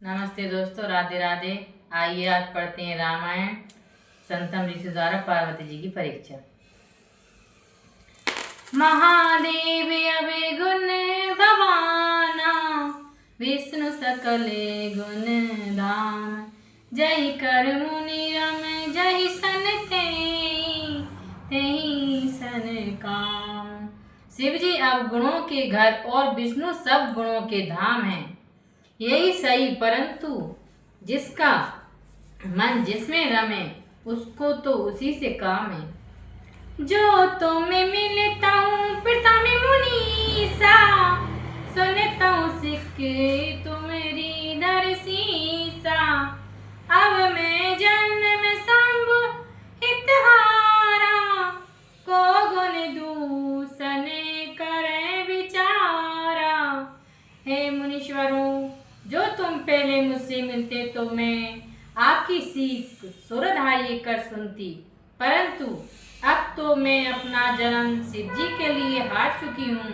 नमस्ते दोस्तों, राधे राधे। आइए आज पढ़ते हैं रामायण संतम ऋषि द्वारा पार्वती जी की परीक्षा। महादेव अवे गुण भवाना, विष्णु सकले गुण धाम। जय कर मुनि रम जय सन तेहि सन काम। शिव जी अब गुणों के घर और विष्णु सब गुणों के धाम हैं। यही सही, परंतु जिसका मन जिसमें रमे उसको तो उसी से काम है। जो तुम्हें मिलता हूँ पिता में मुनीसा, सुनता हूँ सिख तुम्हारी दरसीसा। अब मैं जन्म शंभु हितहारा, को गुण दूषण करे विचारा। हे मुनीश्वरों, जो तुम पहले मुझसे मिलते तो मैं आपकी सीख सुरधारी कर सुनती, परंतु अब तो मैं अपना जन्म शिव जी के लिए हार चुकी हूँ।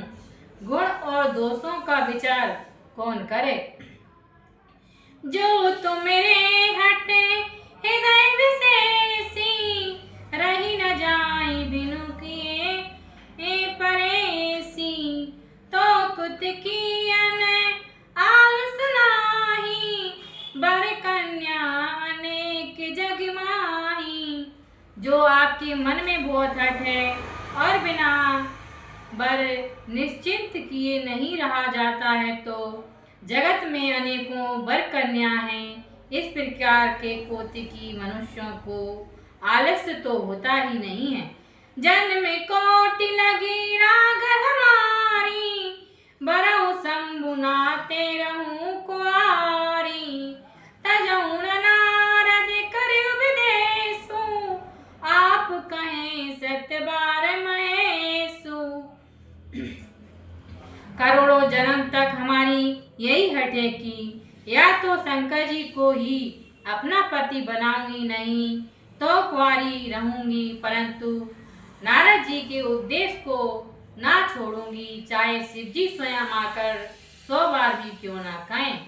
गुण और दोषों का विचार कौन करे। जो तुम मेरे हटे हृदय विशेषी, रही न जाए बिनु किए परेसी। तो कुत की बर कन्या अनेक जग माही। जो आपके मन में बहुत हट है और बिना बर निश्चिंत किए नहीं रहा जाता है, तो जगत में अनेकों बर कन्या हैं। इस प्रकार के कोटि मनुष्यों को आलस्य तो होता ही नहीं है। जन्म कोटि लगी राग हमारी, बरहु शंभु नाते रहूं कुआरी। तजौन नारद करे उपदेशु, आप कहें सत्य बार महेशु। करोड़ों जन्म तक हमारी यही हट है कि या तो शंकर जी को ही अपना पति बनाऊंगी, नहीं तो कुंवारी रहूंगी, परंतु नारद जी के उपदेश को ना छोड़ूंगी, चाहे शिव जी स्वयं आकर 100 बार भी क्यों ना कहें।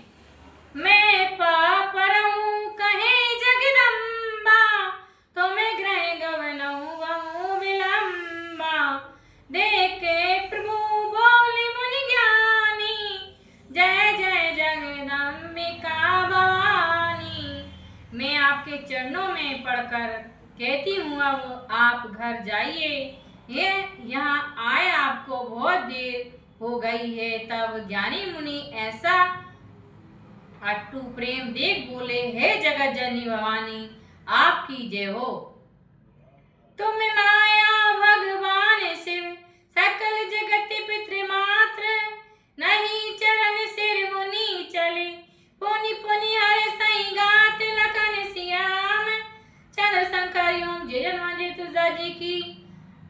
मैं पाप रहूं कहे जगदम्बा, तो मैं ग्रह गवनऊं बहु विलंबा। देखे प्रभु बोले मुनि ज्ञानी, जय जय जगदम्बिका भवानी। मैं आपके चरणों में पड़कर कहती हूँ, अब आप घर जाइए। ये यहाँ आए आपको बहुत देर हो गई है। तब ज्ञानी मुनि ऐसा अट्टू प्रेम देख बोले, हे जगत जननी भवानी, आपकी जय हो। तुम माया भगवान शिव, सकल जगत पितृ मात्र। नहीं चरण सिर मुनि चले, पुनि पुनि हर सही गात लखन सियाम। चंद्र शंकर ओम जय जन्मांजलि तुलसा जी की।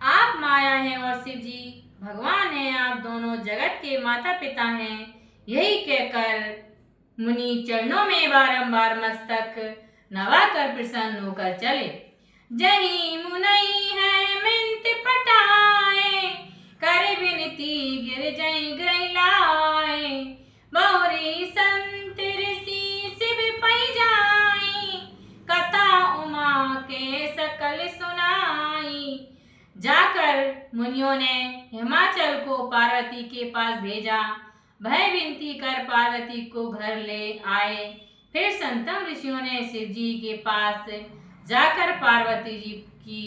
आप माया हैं और शिव जी भगवान हैं, आप दोनों जगत के माता पिता हैं। यही कहकर मुनि चरणों में बारंबार मस्तक नवाकर प्रसन्न होकर चले। जही मुनई है मिंत पटाए, कर विनती गिर जय ग्रह लाए। बहुरी संत ऋषि शिव पै जाई, कथा उमा के सकल सुनाई। जाकर मुनियों ने हिमाचल को पार्वती के पास भेजा। भय विनती कर पार्वती को घर ले आए। फिर संतम ऋषियों ने शिव जी के पास जाकर पार्वती जी की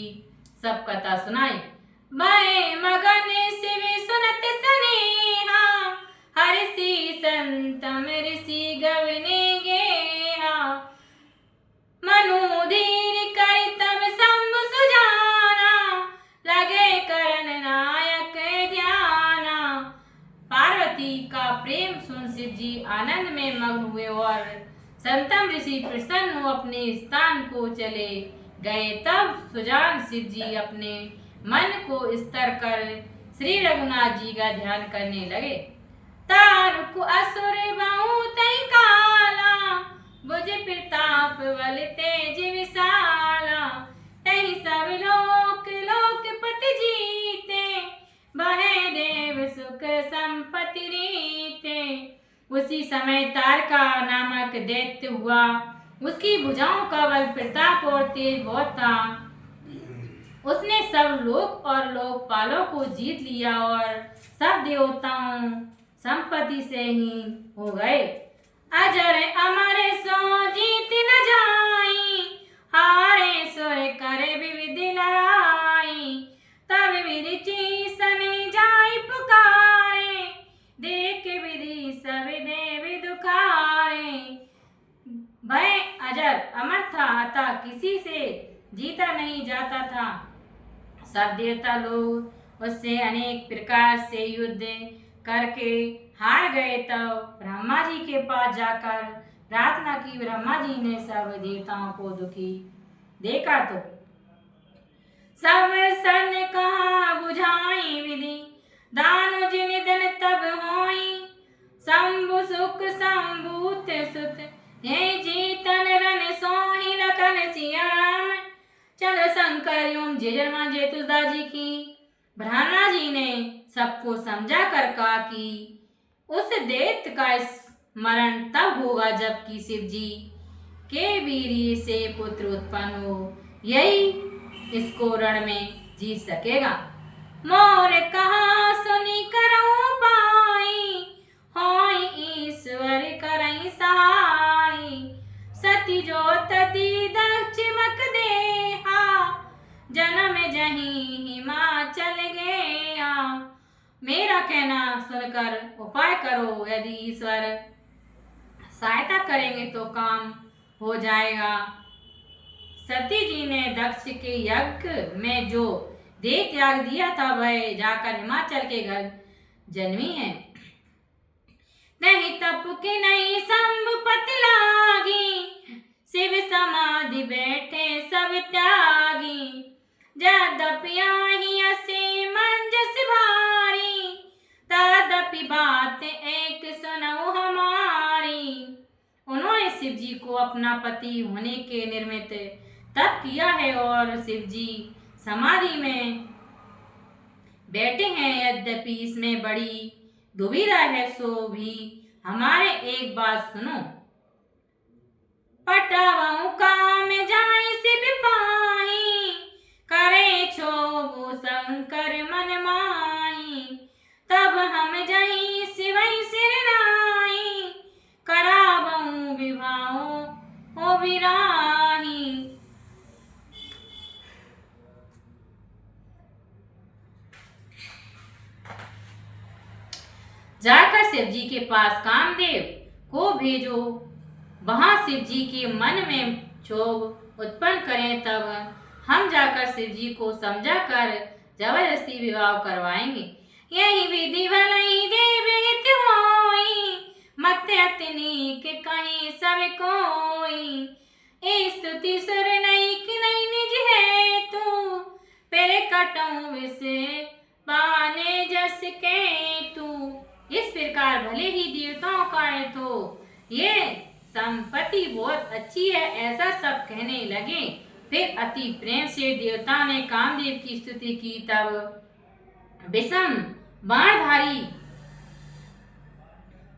सब कथा सुनाई। भय मगन शिव सुनत स्नेहा, हर्षि संतम ऋषि गवने गेहा। मनुधीर कर तब शंभु सुजाना, लगे करन नायक ध्याना। पार्वती का प्रेम सुन शिव जी आनंद में मग्न हुए और संतम ऋषि प्रसन्न हो अपने स्थान को चले गए। तब सुजान शिव जी अपने मन को स्थिर कर श्री रघुनाथ जी का ध्यान करने लगे। तारुक असुर बहुत काला, बुझ प्रताप बल तेज विशाला। तहि सब लोक लोकपति जीते, बहे देव सुख संपत्ति रीते। उसी समय तारका नामक दैत्य हुआ। उसकी भुजाओं का बल प्रताप और तेज बहुत था। उसने सब लोक और लोकपालों को जीत लिया और सब देवताओं संपत्ति से ही हो गए। अजर अमर सो जीत न जाई, हारे सुर करे विविध लड़ाई। तब विरिचि सने जाई पुकारे, देख विधि सब देव दुखारे। वह अजर अमर था, अतः किसी से जीता नहीं जाता था। सब देवता लोग उससे अनेक प्रकार से युद्ध करके हार गए। तब ब्रह्मा जी के पास जाकर प्रार्थना की। ब्रह्मा जी ने सब देवताओं को दुखी देखा तो सब सन कहा बुझाई विधि, दानुज निधन तब होई। शंभु सुख शंभूत सुत, हे जीतन रन सोहि लखन सिया राम। चलो शंकर एवं जय मां जय तुलसीदास जी की। ब्रह्मा जी ने सबको समझा कर कहा कि उस दैत्य का स्मरण तब होगा जबकि शिव जी के वीर्य से पुत्र उत्पन्न हो, यही इसको रण में जीत सकेगा। मोर कहा सुनी करऊं पाई, होई ईश्वर करई सहाय। सती जो तति दक्ष मक देहा, जन्म जहीं हिमाचल गया। मेरा कहना सुनकर उपाय करो, यदि ईश्वर सहायता करेंगे तो काम हो जाएगा। सती जी ने दक्ष के यज्ञ में जो देह त्याग दिया था वह जाकर हिमाचल के घर जन्मी है। नहीं तप की नहीं संपत्ति लागी, शिव समाधि बैठे सब त्यागी। यद्यपि आही असी मंजस भारी, तदपि बात एक सुनऊ हमारी। उन्होंने शिव जी को अपना पति होने के निमित्त तप किया है और शिव जी समाधि में बैठे हैं। यद्यपि इसमें बड़ी दुविधा है, सो भी हमारे एक बात सुनो। पटावऊ काम जाई शिव पाही, करे क्षोभ शंकर मन माही। तब हम जही शिवई सिर नाई, करावऊ विवाहो हो विराही। जाकर शिव जी के पास कामदेव को भेजो, वहां शिव जी के मन में क्षोभ उत्पन्न करें। तब हम जाकर शिव जी को समझा कर जबरदस्ती विवाह करवाएंगे। यही विधि भलई देव हित होई, मत अतनी के कहीं सब कोई। ए स्तुति सुर नहीं कि नहीं निज है तू, पेरे कटऊं विसे बाने जस के तू। इस प्रकार भले ही देवताओं का है तो ये संपत्ति बहुत अच्छी है, ऐसा सब कहने लगे। फिर अति प्रेम से देवता ने कामदेव की स्तुति की। तब विषम बाणधारी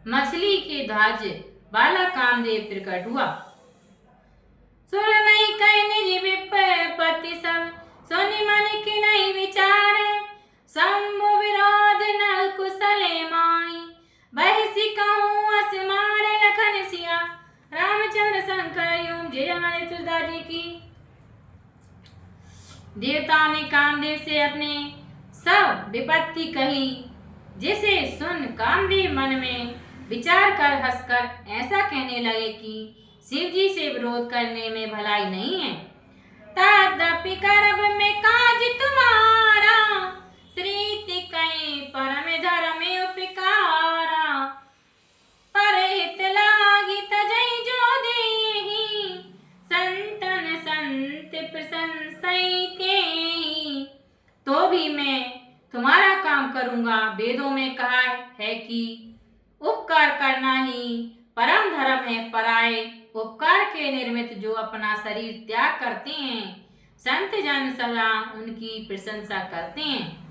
मछली के ध्वज वाला कामदेव प्रकट हुआ। सुर नहीं कह निज विपत्ति सब, सुनि मन के नहीं विचार। शंभु विरोध न कुशले माई, बहिसी कहूँ अस मारे लखन सिया। रामचंद्र शंकर एवं जय हमारे तुलसीदास जी की। देवताओं ने कामदेव से अपने सब विपत्ति कही, जिसे सुन कामदेव मन में विचार कर हंसकर ऐसा कहने लगे कि शिव जी से विरोध करने में भलाई नहीं है। तदपि करब में काज तुम्हारा, श्रीति कहीं परम धर्म उपकारा। परहित लागी तजई जो देही, संतन संत प्रशंसई तेहि। तो भी मैं तुम्हारा काम करूंगा। वेदों में कहा है कि उपकार करना ही परम धर्म है। पराये उपकार के निर्मित जो अपना शरीर त्याग करते हैं, संत जन सदा उनकी प्रशंसा करते हैं।